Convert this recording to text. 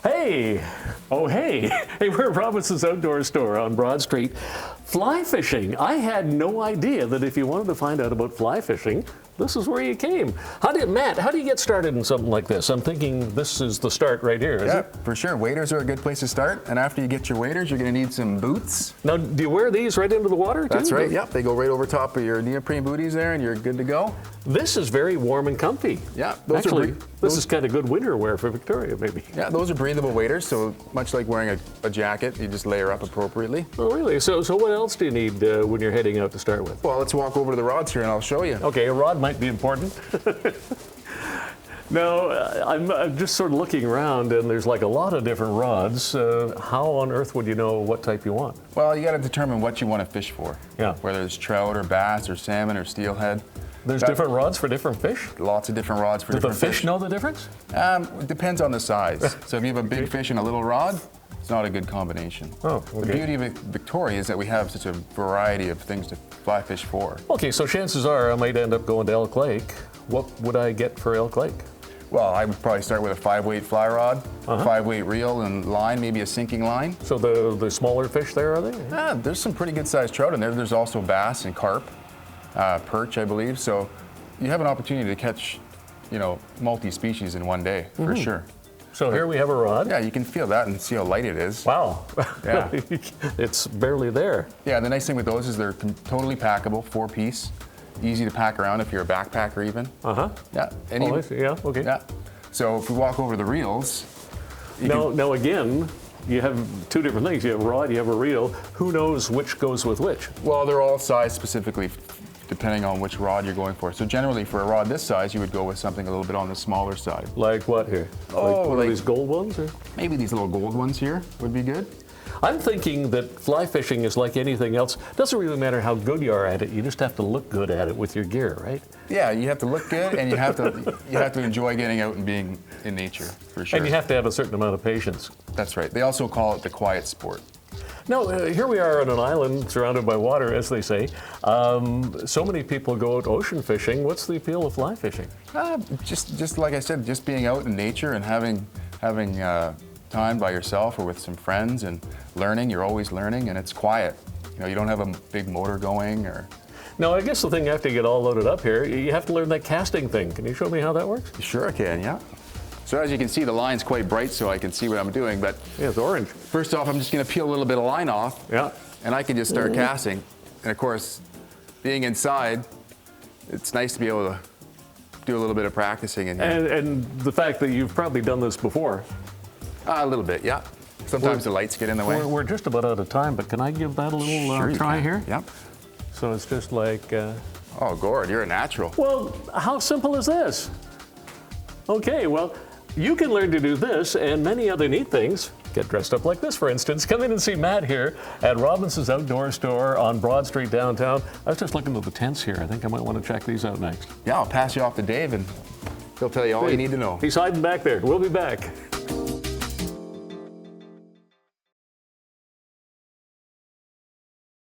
Hey, oh hey, hey, we're at Robinson's Outdoor Store on Broad Street. Fly fishing. I had no idea that if you wanted to find out about fly fishing, this is where you came. Matt, how do you get started in something like this? I'm thinking this is the start right here, is it? For sure. Waders are a good place to start. And after you get your waders, you're going to need some boots. Now, do you wear these right into the water too? That's right. Yep. They go right over top of your neoprene booties there, and you're good to go. This is very warm and comfy. Yeah. This is kind of good winter wear for Victoria, maybe. Yeah, those are breathable waders. So much like wearing a jacket, you just layer up appropriately. Oh, really? So what else do you need when you're heading out to start with? Well, let's walk over to the rods here, and I'll show you. Okay, a rod might be important. Now, I'm just sort of looking around, and there's like a lot of different rods. How on earth would you know what type you want? Well, you got to determine what you want to fish for. Yeah. Whether it's trout or bass or salmon or steelhead. There's different rods for different fish? Lots of different rods for different fish. Do the fish know the difference? It depends on the size. So if you have a big fish and a little rod, it's not a good combination. Oh, okay. The beauty of Victoria is that we have such a variety of things to fly fish for. Okay, so chances are I might end up going to Elk Lake. What would I get for Elk Lake? Well, I would probably start with a 5-weight fly rod, 5-weight reel and line, maybe a sinking line. So the smaller fish there, are they? There's some pretty good sized trout in there. There's also bass and carp, perch, I believe. So you have an opportunity to catch, multi-species in one day, for sure. So here we have a rod. Yeah, you can feel that and see how light it is. Wow. Yeah. It's barely there. Yeah, the nice thing with those is they're totally packable, 4-piece. Easy to pack around if you're a backpacker even. Yeah. I see. Yeah, okay. Yeah. So if we walk over the reels. Now again, you have two different things. You have a rod, you have a reel. Who knows which goes with which? Well, they're all sized specifically depending on which rod you're going for. So generally for a rod this size, you would go with something a little bit on the smaller side. Like what here? Like one of these gold ones? Or? Maybe these little gold ones here would be good. I'm thinking that fly fishing is like anything else. It doesn't really matter how good you are at it. You just have to look good at it with your gear, right? Yeah, you have to look good, and you have to enjoy getting out and being in nature, for sure. And you have to have a certain amount of patience. That's right. They also call it the quiet sport. Now, here we are on an island surrounded by water, as they say. So many people go out ocean fishing. What's the appeal of fly fishing? Just like I said, just being out in nature and having time by yourself or with some friends and learning. You're always learning, and it's quiet. You don't have a big motor going or. Now, I guess the thing after you get all loaded up here, you have to learn that casting thing. Can you show me how that works? Sure I can, yeah. So as you can see, the line's quite bright, so I can see what I'm doing. But yeah, it's orange. First off, I'm just going to peel a little bit of line off. Yeah. And I can just start casting. And of course, being inside, it's nice to be able to do a little bit of practicing. And the fact that you've probably done this before. A little bit, yeah. Sometimes the lights get in the way. We're just about out of time, but can I give that a little try here? Yep. So it's just like... Oh, Gord, you're a natural. Well, how simple is this? Okay, well, you can learn to do this and many other neat things. Get dressed up like this, for instance. Come in and see Matt here at Robinson's Outdoor Store on Broad Street downtown. I was just looking at the tents here. I think I might want to check these out next. Yeah, I'll pass you off to Dave, and he'll tell you all you need to know. He's hiding back there. We'll be back.